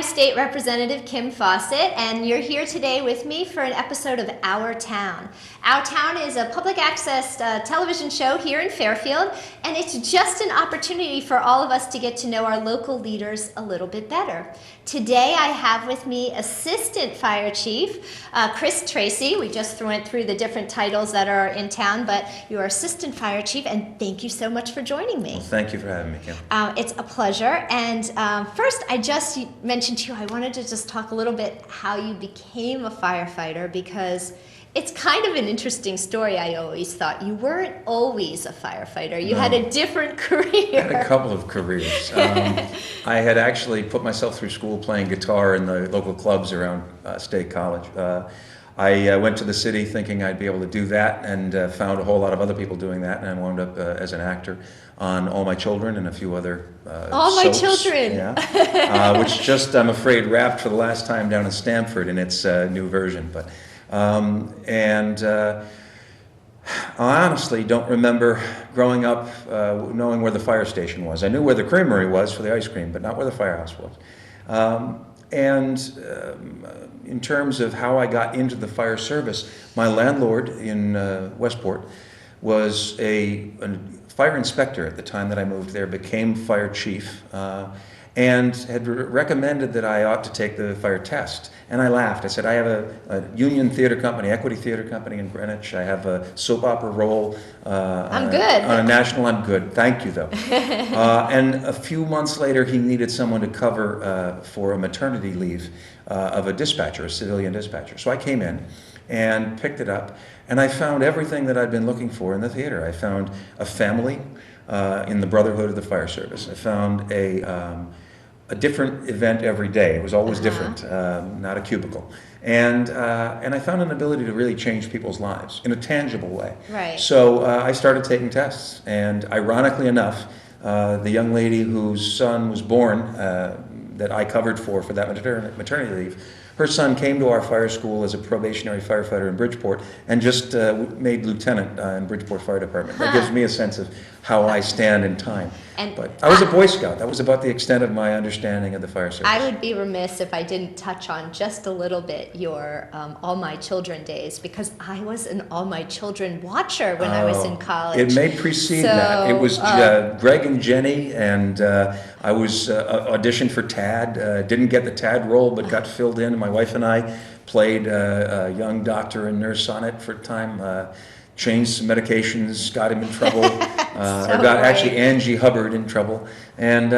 State Representative Kim Fawcett, and you're here today with me for an episode of Our Town. Our Town is a public access television show here in Fairfield, and it's just an opportunity for all of us to get to know our local leaders a little bit better. Today I have with me Assistant Fire Chief Tracy. We just went through the different titles that are in town, but you're Assistant Fire Chief, and thank you so much for joining me. Well, thank you for having me, Kim. It's a pleasure. And first, I just mentioned to you, I wanted to just talk a little bit how you became a firefighter, because it's kind of an interesting story. I always thought you weren't always a firefighter. You had a different career. I had a couple of careers. I had actually put myself through school playing guitar in the local clubs around State College. I went to the city thinking I'd be able to do that, and found a whole lot of other people doing that, and I wound up as an actor on All My Children and a few other All My soaps. Children! Yeah. Which just, I'm afraid, wrapped for the last time down in Stamford in its new version. But I honestly don't remember growing up knowing where the fire station was. I knew where the creamery was for the ice cream, but not where the firehouse was. In terms of how I got into the fire service, my landlord in Westport was a fire inspector at the time that I moved there, became fire chief, and had recommended that I ought to take the fire test. And I laughed. I said, I have a union theater company, equity theater company in Greenwich. I have a soap opera role. I'm good. On a national, I'm good. Thank you, though. And a few months later, he needed someone to cover for a maternity leave of a dispatcher, a civilian dispatcher. So I came in and picked it up, and I found everything that I'd been looking for in the theater. I found a family in the brotherhood of the fire service. I found a different event every day. It was always different, not a cubicle. And I found an ability to really change people's lives in a tangible way. Right. So I started taking tests, and ironically enough, the young lady whose son was born that I covered for that maternity leave, her son came to our fire school as a probationary firefighter in Bridgeport and just made lieutenant in Bridgeport Fire Department. That gives me a sense of how I stand in time. But I was a Boy Scout. That was about the extent of my understanding of the fire service. I would be remiss if I didn't touch on just a little bit your All My Children days, because I was an All My Children watcher when I was in college. It may precede that. It was Greg and Jenny, and I was auditioned for Tad. Didn't get the Tad role, but got filled in. My wife and I played a young doctor and nurse on it for a time. Changed some medications, got him in trouble. Got actually Angie Hubbard in trouble. And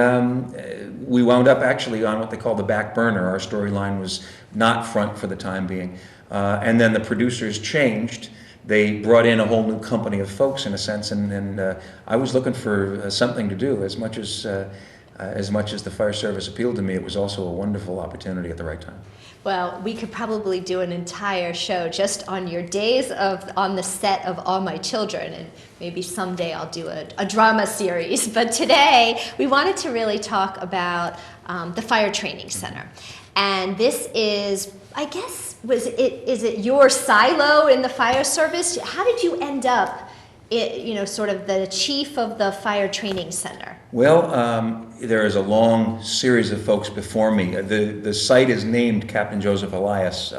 we wound up actually on what they call the back burner. Our storyline was not front for the time being. And then the producers changed. They brought in a whole new company of folks, in a sense, and I was looking for something to do. As much as the fire service appealed to me, it was also a wonderful opportunity at the right time. Well, we could probably do an entire show just on your days on the set of All My Children, and maybe someday I'll do a drama series. But today, we wanted to really talk about the Fire Training Center. And this is, I guess, is it your silo in the fire service? How did you end up sort of the chief of the Fire Training Center? Well, there is a long series of folks before me. The site is named Captain Joseph Elias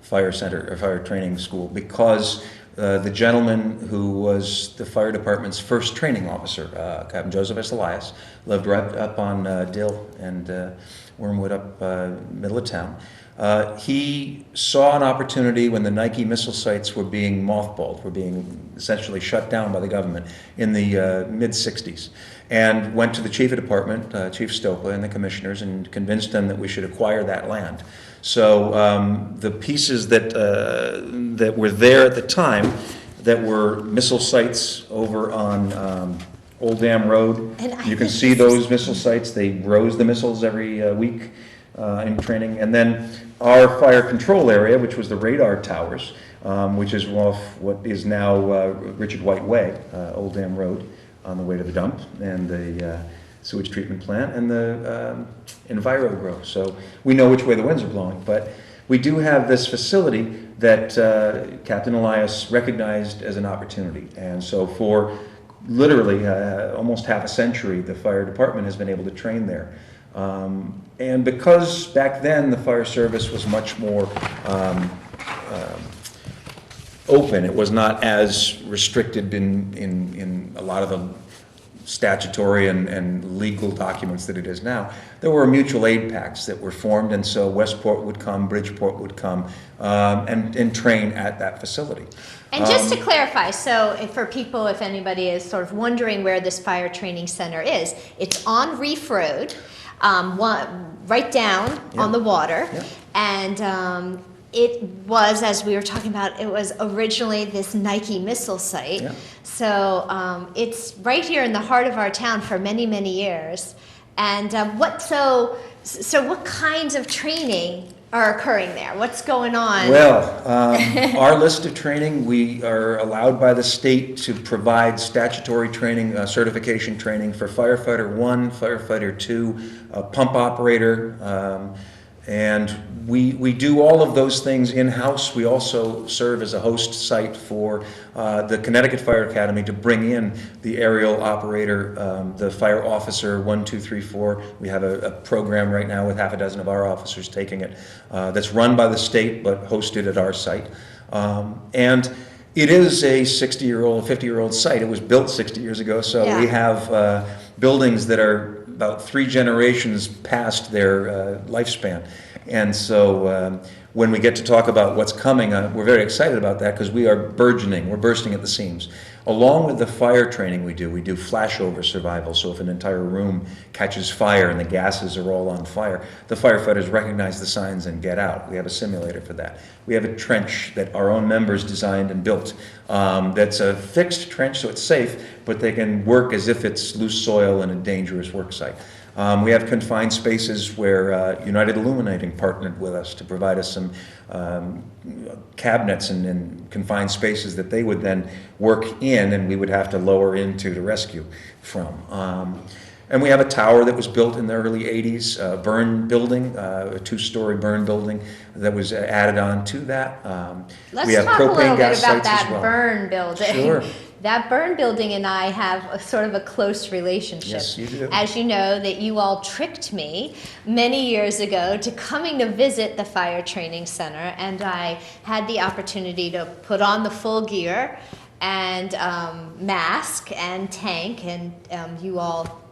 Fire Center or Fire Training School because the gentleman who was the fire department's first training officer, Captain Joseph S. Elias, lived right up on Dill and Wormwood up middle of town. He saw an opportunity when the Nike missile sites were being mothballed, were being essentially shut down by the government in the mid-'60s, and went to the chief of department, Chief Stokely, and the commissioners, and convinced them that we should acquire that land. So the pieces that were there at the time that were missile sites over on Old Dam Road, you can see those missile sites. They rose the missiles every week in training. And then our fire control area, which was the radar towers, which is off what is now Richard White Way, Old Dam Road, on the way to the dump and the sewage treatment plant and the Enviro Grow. So we know which way the winds are blowing. But we do have this facility that Captain Elias recognized as an opportunity. And so for literally almost half a century, the fire department has been able to train there. And because back then the fire service was much more open, it was not as restricted in a lot of the statutory and legal documents that it is now. There were mutual aid pacts that were formed, and so Westport would come, Bridgeport would come, and train at that facility. And just to clarify, so for people, if anybody is sort of wondering where this fire training center is, it's on Reef Road, right down on the water, and it was, as we were talking about, it was originally this Nike missile site. Yeah. So it's right here in the heart of our town for many, many years. And so what kinds of training are occurring there? What's going on? Well, our list of training, we are allowed by the state to provide statutory training, certification training for firefighter 1, firefighter 2, pump operator, and we do all of those things in-house. We also serve as a host site for the Connecticut Fire Academy to bring in the aerial operator, the fire officer 1, 2, 3, 4. We have a program right now with half a dozen of our officers taking it that's run by the state but hosted at our site. And it is a 60-year-old, 50-year-old site. It was built 60 years ago, so we have buildings that are about 3 generations past their lifespan. And so when we get to talk about what's coming, we're very excited about that because we are burgeoning, we're bursting at the seams. Along with the fire training we do flashover survival. So if an entire room catches fire and the gases are all on fire, the firefighters recognize the signs and get out. We have a simulator for that. We have a trench that our own members designed and built. That's a fixed trench, so it's safe, but they can work as if it's loose soil in a dangerous work site. We have confined spaces where United Illuminating partnered with us to provide us some cabinets and confined spaces that they would then work in and we would have to lower into to rescue from. And we have a tower that was built in the early 80s, a burn building, a 2-story burn building that was added on to that. Let's we have talk a little bit about that well. burn building. Sure. That burn building and I have a sort of a close relationship. Yes, you do. As you know, that you all tricked me many years ago to coming to visit the fire training center, and I had the opportunity to put on the full gear and mask and tank, and you all,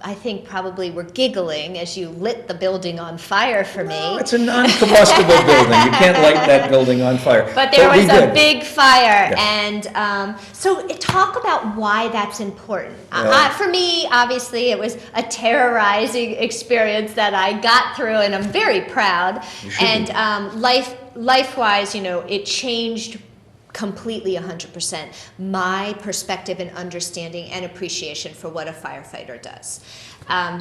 I think, probably were giggling as you lit the building on fire for me. No, it's a non-combustible building. You can't light that building on fire. But there was a big fire. Yeah. And so talk about why that's important. For me, obviously, it was a terrorizing experience that I got through, and I'm very proud. And life-wise, you know, it changed completely 100% my perspective and understanding and appreciation for what a firefighter does.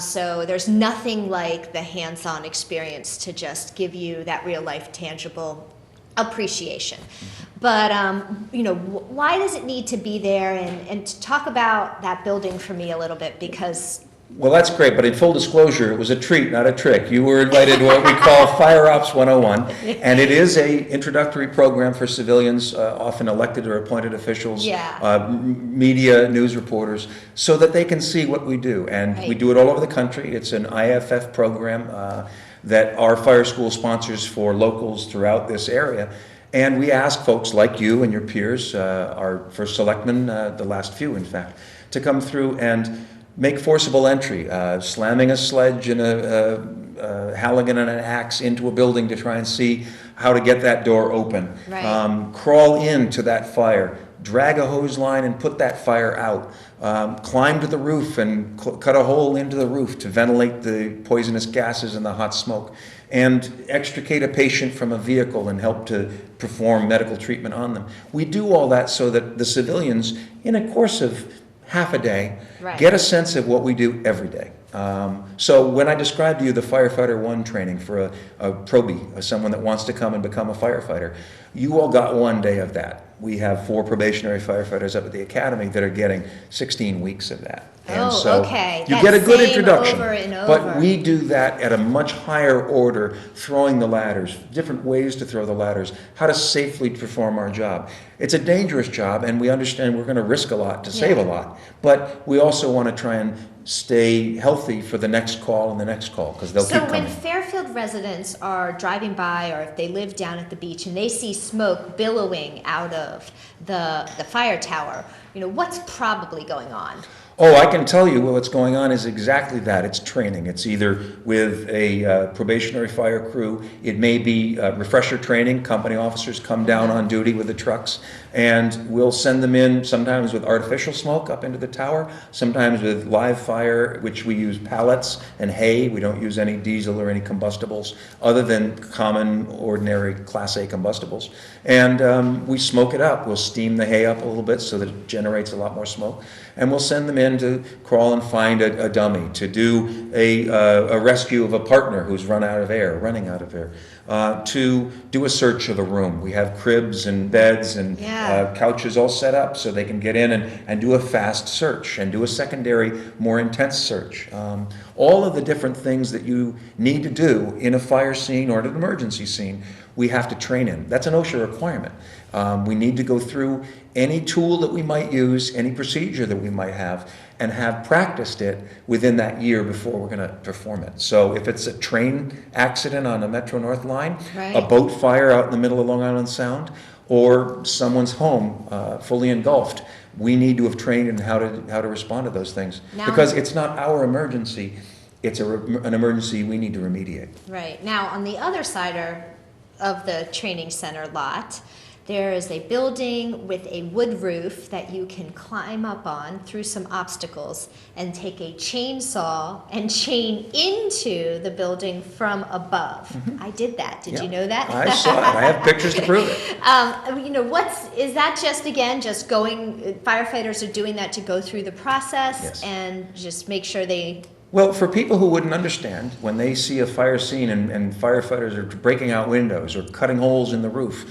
So there's nothing like the hands-on experience to just give you that real life tangible appreciation. But you know, why does it need to be there, and to talk about that building for me a little bit, because well, that's great, but in full disclosure, it was a treat, not a trick. You were invited to what we call Fire Ops 101, and it is a introductory program for civilians, often elected or appointed officials, media, news reporters, so that they can see what we do. And we do it all over the country. It's an IFF program that our fire school sponsors for locals throughout this area. And we ask folks like you and your peers, our first selectmen, the last few in fact, to come through and make forcible entry, slamming a sledge and a Halligan and an axe into a building to try and see how to get that door open. Right. Crawl into that fire, drag a hose line and put that fire out. Climb to the roof and cut a hole into the roof to ventilate the poisonous gases and the hot smoke. And extricate a patient from a vehicle and help to perform medical treatment on them. We do all that so that the civilians, in a course of half a day, get a sense of what we do every day. So when I described to you the Firefighter 1 training for a probie, someone that wants to come and become a firefighter, you all got 1 day of that. We have 4 probationary firefighters up at the academy that are getting 16 weeks of that. And so you get a good introduction, but we do that at a much higher order, throwing the ladders, different ways to throw the ladders, how to safely perform our job. It's a dangerous job, and we understand we're going to risk a lot to save a lot, but we also want to try and stay healthy for the next call and the next call, because they'll keep So when coming. Fairfield residents are driving by, or if they live down at the beach and they see smoke billowing out of the fire tower, what's probably going on? Oh, I can tell you what's going on is exactly that. It's training. It's either with a probationary fire crew. It may be refresher training. Company officers come down on duty with the trucks, and we'll send them in sometimes with artificial smoke up into the tower, sometimes with live fire, which we use pallets and hay. We don't use any diesel or any combustibles other than common, ordinary Class A combustibles. And we smoke it up. We'll steam the hay up a little bit so that it generates a lot more smoke. And we'll send them in to crawl and find a dummy, to do a rescue of a partner who's running out of air, to do a search of a room. We have cribs and beds and couches all set up so they can get in and do a fast search and do a secondary, more intense search. All of the different things that you need to do in a fire scene or in an emergency scene, we have to train in. That's an OSHA requirement. We need to go through any tool that we might use, any procedure that we might have, and have practiced it within that year before we're going to perform it. So if it's a train accident on a Metro North line, a boat fire out in the middle of Long Island Sound, or someone's home fully engulfed, we need to have trained in how to respond to those things. Because it's not our emergency, it's an emergency we need to remediate. Right. Now, on the other side of the training center lot, there is a building with a wood roof that you can climb up on through some obstacles and take a chainsaw and chain into the building from above. I did that. Did you know that? I saw it. I have pictures to prove it. Is that just going, firefighters are doing that to go through the process and just make sure they... Well, for people who wouldn't understand, when they see a fire scene and firefighters are breaking out windows or cutting holes in the roof,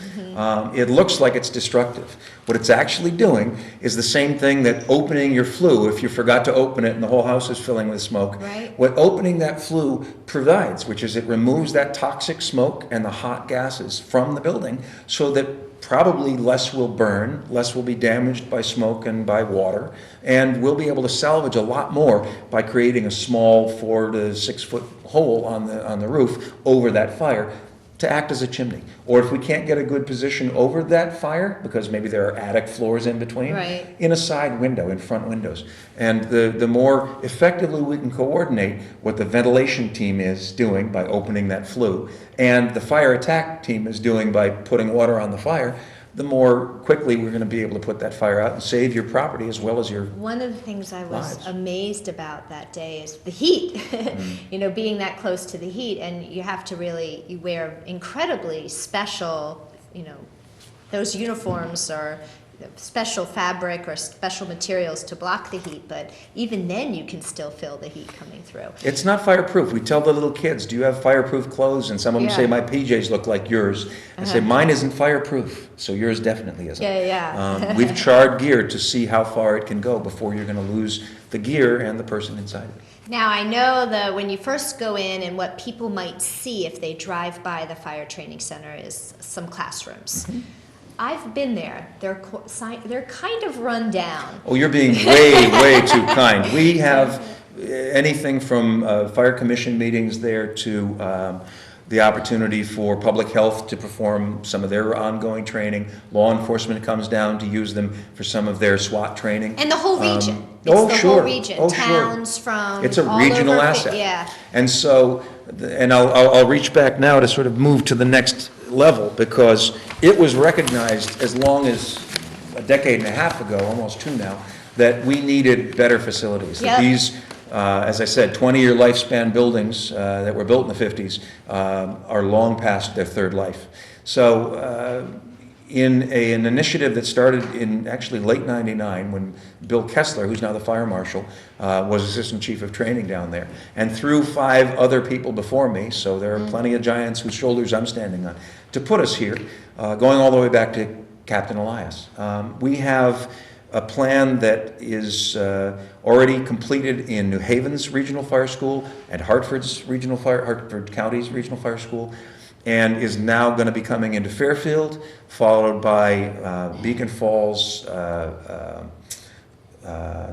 it looks like it's destructive. What it's actually doing is the same thing that opening your flue, if you forgot to open it and the whole house is filling with smoke, what opening that flue provides, which is it removes that toxic smoke and the hot gases from the building so that probably less will burn, less will be damaged by smoke and by water, and we'll be able to salvage a lot more by creating a small 4 to 6 foot hole on the roof over that fire to act as a chimney. Or if we can't get a good position over that fire, because maybe there are attic floors in between, in a side window, in front windows. And the more effectively we can coordinate what the ventilation team is doing by opening that flue, and the fire attack team is doing by putting water on the fire, the more quickly we're going to be able to put that fire out and save your property as well as your One of the things I was lives. Amazed about that day is the heat. Being that close to the heat, and you have to you wear incredibly special, those uniforms are special fabric or special materials to block the heat, but even then you can still feel the heat coming through. It's not fireproof. We tell the little kids, do you have fireproof clothes? And some of them say, my PJs look like yours. I say, mine isn't fireproof, so yours definitely isn't. We've charred gear to see how far it can go before you're going to lose the gear and the person inside it. Now, I know that when you first go in and what people might see if they drive by the fire training center is some classrooms. I've been there. They're kind of run down. Oh, you're being way, way too kind. We have anything from fire commission meetings there to the opportunity for public health to perform some of their ongoing training. Law enforcement comes down to use them for some of their SWAT training. And the whole region. Whole region. Towns from It's a all regional over, asset. And so, and I'll reach back now to sort of move to the next level, because it was recognized as long as a decade and a half ago, almost 2 now, that we needed better facilities. That these, as I said, 20-year lifespan buildings that were built in the 50s are long past their 3rd life. So in an initiative that started in actually late 99, when Bill Kessler, who's now the fire marshal, was assistant chief of training down there, and through 5 other people before me, so there are plenty of giants whose shoulders I'm standing on, to put us here, going all the way back to Captain Elias. We have a plan that is already completed in New Haven's Regional Fire School and Hartford County's Regional Fire School, and is now going to be coming into Fairfield, followed by Beacon Falls,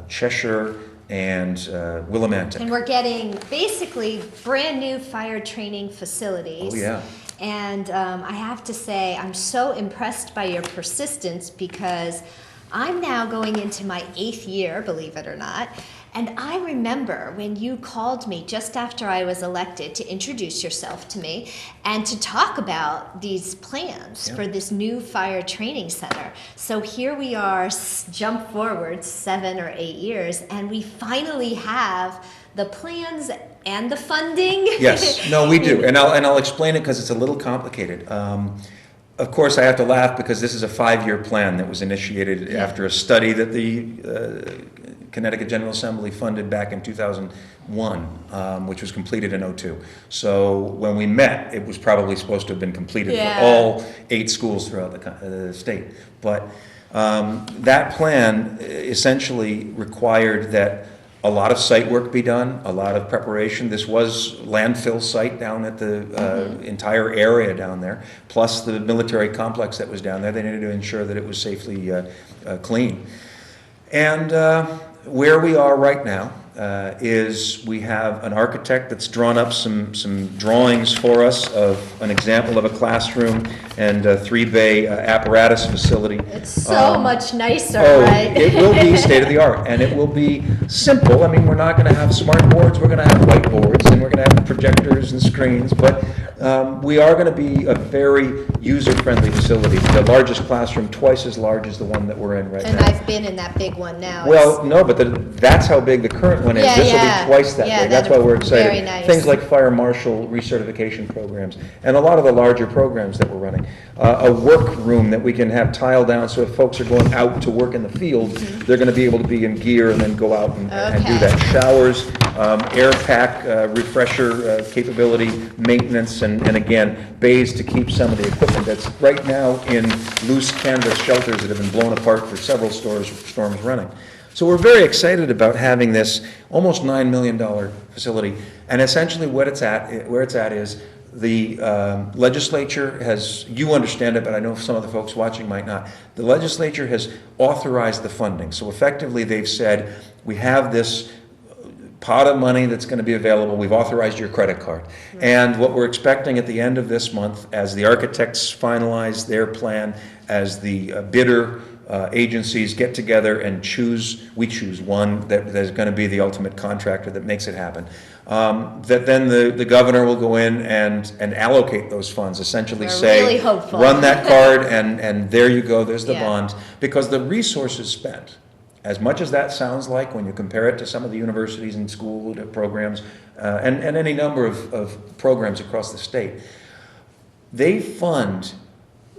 Cheshire, and Willimantic. And we're getting basically brand new fire training facilities. Oh, yeah. And I have to say, I'm so impressed by your persistence, because I'm now going into my 8th year, believe it or not. And I remember when you called me just after I was elected to introduce yourself to me and to talk about these plans for this new fire training center. So here we are, jump forward 7 or 8 years, and we finally have the plans and the funding. Yes, no, we do, and I'll explain it because it's a little complicated. Of course, I have to laugh because this is a 5-year plan that was initiated after a study that the Connecticut General Assembly funded back in 2001, which was completed in '02. So when we met, it was probably supposed to have been completed for all 8 schools throughout the state. But that plan essentially required that a lot of site work be done, a lot of preparation. This was landfill site down at the entire area down there, plus the military complex that was down there. They needed to ensure that it was safely clean. And where we are right now is we have an architect that's drawn up some drawings for us of an example of a classroom and a 3-bay apparatus facility. It's so much nicer, right? It will be state of the art, and it will be simple. I mean, we're not going to have smart boards, we're going to have whiteboards, and we're going to have projectors and screens, but we are going to be a very user-friendly facility. The largest classroom, twice as large as the one that we're in right now. And I've been in that big one now. Well, no, but that's how big the current one is. This will be twice that big. That's why we're excited. Very nice. Things like fire marshal recertification programs, and a lot of the larger programs that we're running. A work room that we can have tile down, so if folks are going out to work in the field, they're going to be able to be in gear and then go out and do that. Showers, air pack, refresher capability, maintenance, and again, bays to keep some of the equipment that's right now in loose canvas shelters that have been blown apart for several storms running. So we're very excited about having this almost $9 million facility, and essentially where it's at is the legislature has, you understand it, but I know some of the folks watching might not. The legislature has authorized the funding. So effectively they've said, we have this pot of money that's going to be available. We've authorized your credit card. Right. And what we're expecting at the end of this month, as the architects finalize their plan, as the bidder agencies get together and we choose one that is going to be the ultimate contractor that makes it happen. That then the governor will go in and allocate those funds, essentially say, really run that card and there you go, there's the bond. Because the resources spent, as much as that sounds like when you compare it to some of the universities and school programs and any number of programs across the state, they fund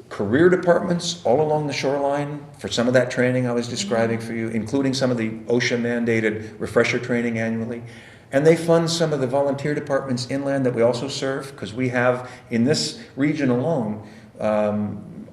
career departments all along the shoreline for some of that training I was describing for you, including some of the OSHA mandated refresher training annually. And they fund some of the volunteer departments inland that we also serve, because we have, in this region alone,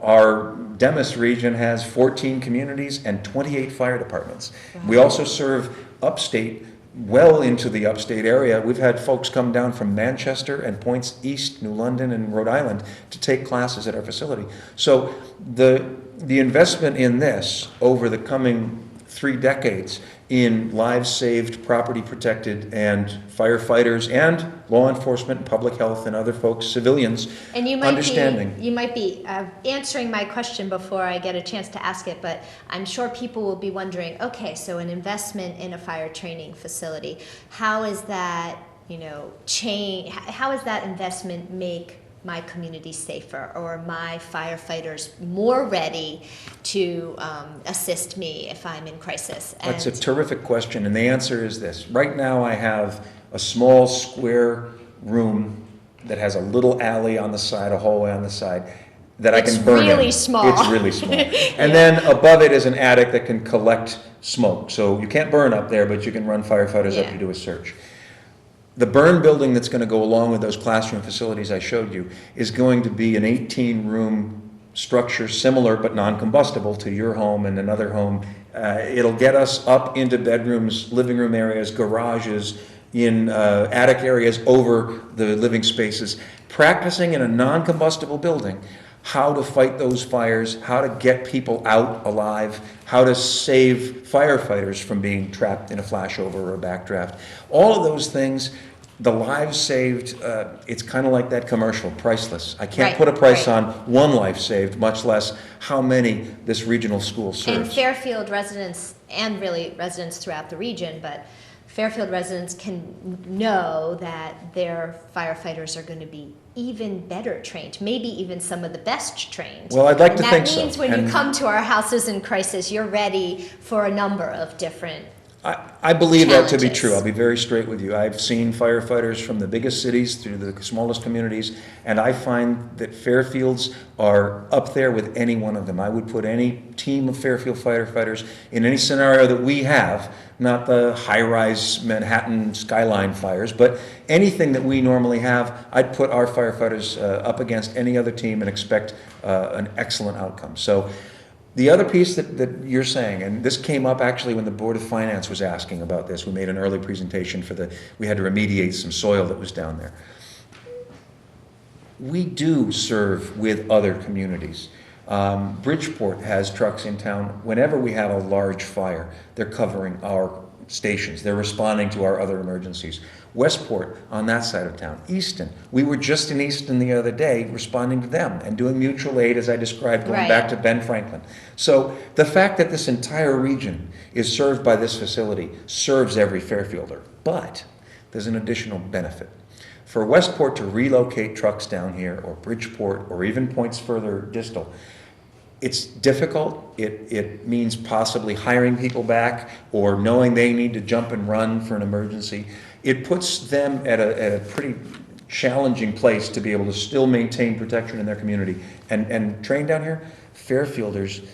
our Demis region has 14 communities and 28 fire departments. Wow. We also serve upstate, well into the upstate area. We've had folks come down from Manchester and points east, New London and Rhode Island, to take classes at our facility. So the investment in this over the coming 3 decades in lives saved, property protected, and firefighters and law enforcement, public health, and other folks, civilians, and you might understanding. You might be answering my question before I get a chance to ask it, but I'm sure people will be wondering, okay, so an investment in a fire training facility, how is that, how does that investment make my community safer, or my firefighters more ready to assist me if I'm in crisis? That's a terrific question, and the answer is this. Right now I have a small square room that has a little alley on the side, a hallway on the side, that I can burn in. It's really small. It's really small. And then above it is an attic that can collect smoke. So you can't burn up there, but you can run firefighters up to do a search. The burn building that's going to go along with those classroom facilities I showed you is going to be an 18-room structure, similar but non-combustible to your home and another home. It'll get us up into bedrooms, living room areas, garages, in attic areas over the living spaces. Practicing in a non-combustible building how to fight those fires, how to get people out alive, how to save firefighters from being trapped in a flashover or a backdraft. All of those things, the lives saved, it's kind of like that commercial, priceless. I can't put a price on one life saved, much less how many this regional school serves. And Fairfield residents, and really residents throughout the region, but Fairfield residents can know that their firefighters are going to be even better trained, maybe even some of the best trained. Well, I'd like to think so. That means when you come to our houses in crisis, you're ready for a number of different I believe that to be challenges. true. I'll be very straight with you. I've seen firefighters from the biggest cities through the smallest communities, and I find that Fairfields are up there with any one of them. I would put any team of Fairfield firefighters in any scenario that we have, not the high-rise Manhattan skyline fires, but anything that we normally have, I'd put our firefighters up against any other team and expect an excellent outcome. So the other piece that you're saying, and this came up actually when the Board of Finance was asking about this, we made an early presentation we had to remediate some soil that was down there. We do serve with other communities. Bridgeport has trucks in town. Whenever we have a large fire, they're covering our stations. They're responding to our other emergencies. Westport on that side of town. Easton. We were just in Easton the other day responding to them and doing mutual aid, as I described, going back to Ben Franklin. So the fact that this entire region is served by this facility serves every Fairfielder. But there's an additional benefit. For Westport to relocate trucks down here, or Bridgeport, or even points further distal, it's difficult. It means possibly hiring people back or knowing they need to jump and run for an emergency. It puts them at a pretty challenging place to be able to still maintain protection in their community. And train down here, Fairfielders,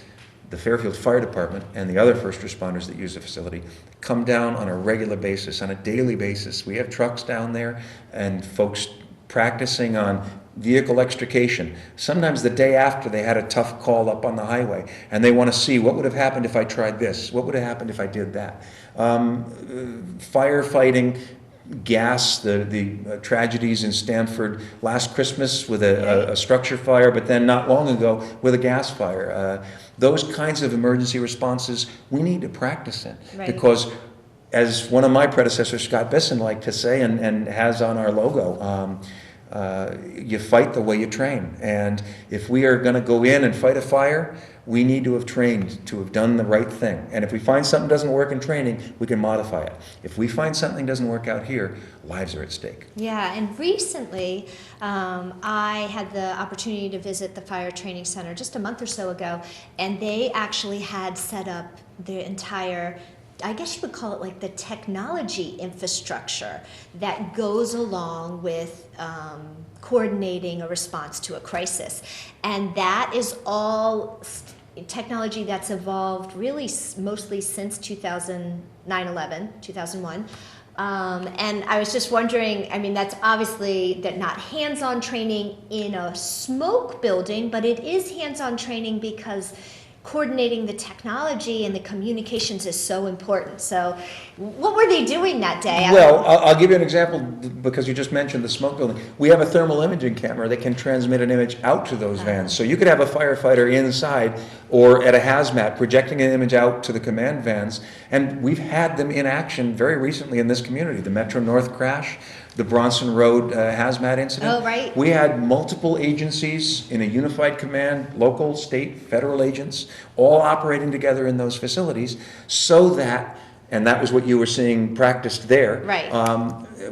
the Fairfield Fire Department and the other first responders that use the facility come down on a regular basis, on a daily basis. We have trucks down there and folks practicing on vehicle extrication. Sometimes the day after they had a tough call up on the highway and they want to see what would have happened if I tried this, what would have happened if I did that. Firefighting, gas, the tragedies in Stamford last Christmas with a structure fire, but then not long ago with a gas fire. Those kinds of emergency responses we need to practice in, because as one of my predecessors, Scott Bisson, liked to say and has on our logo, you fight the way you train. And if we are going to go in and fight a fire, we need to have trained to have done the right thing. And if we find something doesn't work in training, we can modify it. If we find something doesn't work out here, lives are at stake. Yeah, and recently I had the opportunity to visit the Fire Training Center just a month or so ago, and they actually had set up their entire, I guess you would call it like the technology infrastructure that goes along with coordinating a response to a crisis. And that is all technology that's evolved really mostly since 2009-11, 2001. And I was just wondering, I mean, that's obviously not hands-on training in a smoke building, but it is hands-on training because coordinating the technology and the communications is so important. So what were they doing that day? Well, I'll give you an example because you just mentioned the smoke building. We have a thermal imaging camera that can transmit an image out to those vans. So you could have a firefighter inside or at a hazmat projecting an image out to the command vans. And we've had them in action very recently in this community. The Metro North crash, the Bronson Road hazmat incident. Oh, right. We had multiple agencies in a unified command, local, state, federal agents, all operating together in those facilities so that, and that was what you were seeing practiced there. Right.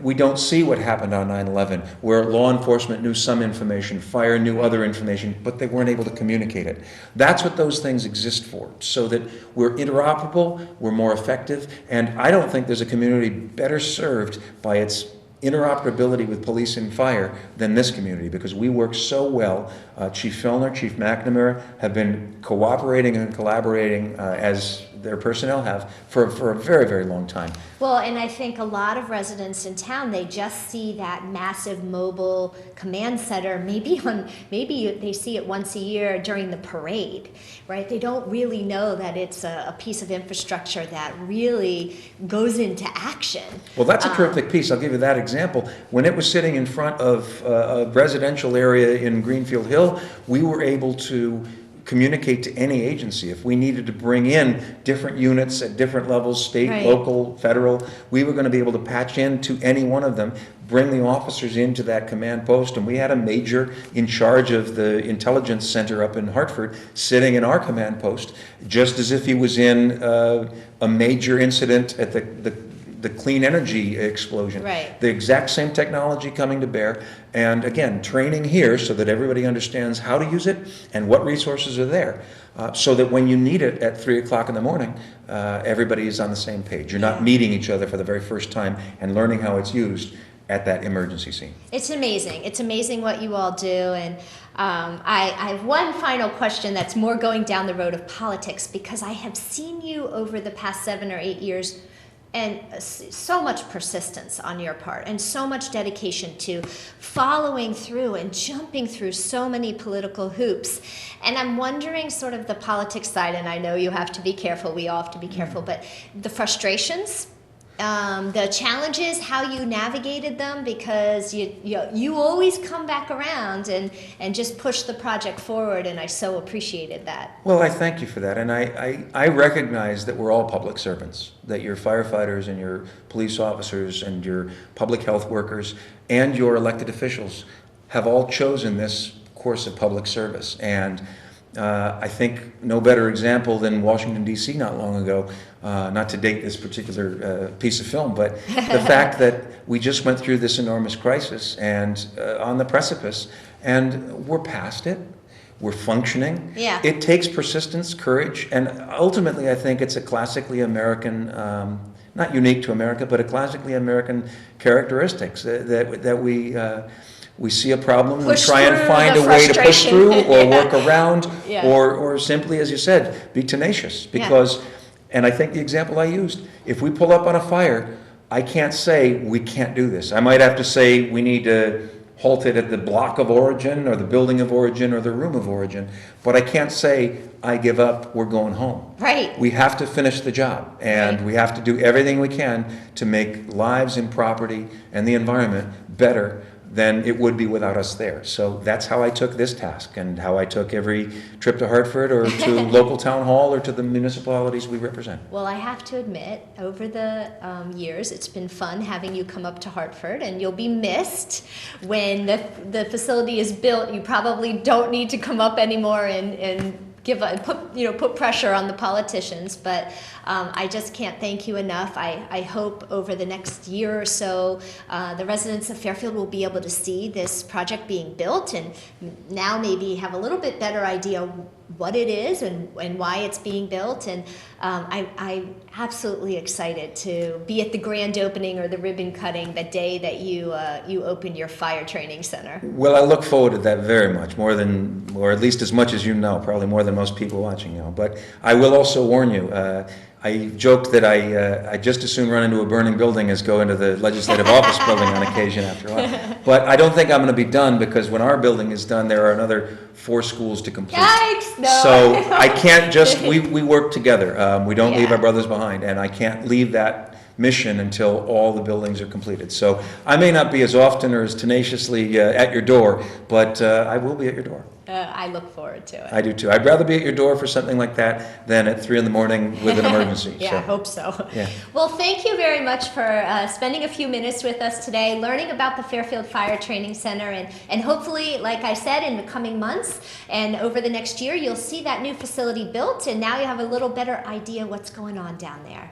We don't see what happened on 9/11, where law enforcement knew some information, fire knew other information, but they weren't able to communicate it. That's what those things exist for, so that we're interoperable, we're more effective, and I don't think there's a community better served by its interoperability with police and fire than this community, because we work so well. Chief Fellner, Chief McNamara have been cooperating and collaborating as their personnel have for a very, very long time. Well, and I think a lot of residents in town, they just see that massive mobile command center, maybe they see it once a year during the parade, right? They don't really know that it's a piece of infrastructure that really goes into action. Well, that's a terrific piece. I'll give you that example. example. When it was sitting in front of a residential area in Greenfield Hill, we were able to communicate to any agency. If we needed to bring in different units at different levels, state, Right. local, federal, we were going to be able to patch into any one of them, bring the officers into that command post, and we had a major in charge of the intelligence center up in Hartford sitting in our command post, just as if he was in a major incident at the clean energy explosion. Right. The exact same technology coming to bear, and again, training here so that everybody understands how to use it and what resources are there, so that when you need it at 3 o'clock in the morning, everybody is on the same page. You're not meeting each other for the very first time and learning how it's used at that emergency scene. It's amazing. It's amazing what you all do. And I have one final question that's more going down the road of politics, because I have seen you over the past 7 or 8 years, and so much persistence on your part and so much dedication to following through and jumping through so many political hoops. And I'm wondering sort of the politics side, and I know you have to be careful, we all have to be careful, but the frustrations, the challenges, how you navigated them, because you always come back around and just push the project forward, and I so appreciated that. Well, I thank you for that, and I recognize that we're all public servants, that your firefighters and your police officers and your public health workers and your elected officials have all chosen this course of public service. And I think no better example than Washington, D.C. not long ago, not to date this particular piece of film, but the fact that we just went through this enormous crisis and on the precipice, and we're past it. We're functioning. Yeah. It takes persistence, courage, and ultimately I think it's a classically American, not unique to America, but a classically American characteristics that we see a problem, we try and find a way to push through or work around, or simply, as you said, be tenacious. Because, and I think the example I used, if we pull up on a fire, I can't say we can't do this. I might have to say we need to halt it at the block of origin or the building of origin or the room of origin, but I can't say I give up, we're going home. Right. We have to finish the job, and we have to do everything we can to make lives and property and the environment better than it would be without us there. So that's how I took this task, and how I took every trip to Hartford or to local town hall or to the municipalities we represent. Well, I have to admit, over the years, it's been fun having you come up to Hartford, and you'll be missed when the facility is built. You probably don't need to come up anymore and put pressure on the politicians, but I just can't thank you enough. I hope over the next year or so, the residents of Fairfield will be able to see this project being built, and now maybe have a little bit better idea what it is and why it's being built. And I'm absolutely excited to be at the grand opening or the ribbon cutting the day that you open your fire training center. Well, I look forward to that very much, more than, or at least as much as you know, probably more than most people watching know. But I will also warn you, I joked that I just as soon run into a burning building as go into the legislative office building on occasion after a while. But I don't think I'm going to be done, because when our building is done, there are another 4 schools to complete. Yikes! No. So I can't just, we work together. We don't leave our brothers behind, and I can't leave that mission until all the buildings are completed. So I may not be as often or as tenaciously at your door, but I will be at your door. I look forward to it. I do too. I'd rather be at your door for something like that than at 3 in the morning with an emergency. Yeah, so. I hope so. Yeah. Well, thank you very much for spending a few minutes with us today, learning about the Fairfield Fire Training Center, and hopefully, like I said, in the coming months and over the next year, you'll see that new facility built, and now you have a little better idea what's going on down there.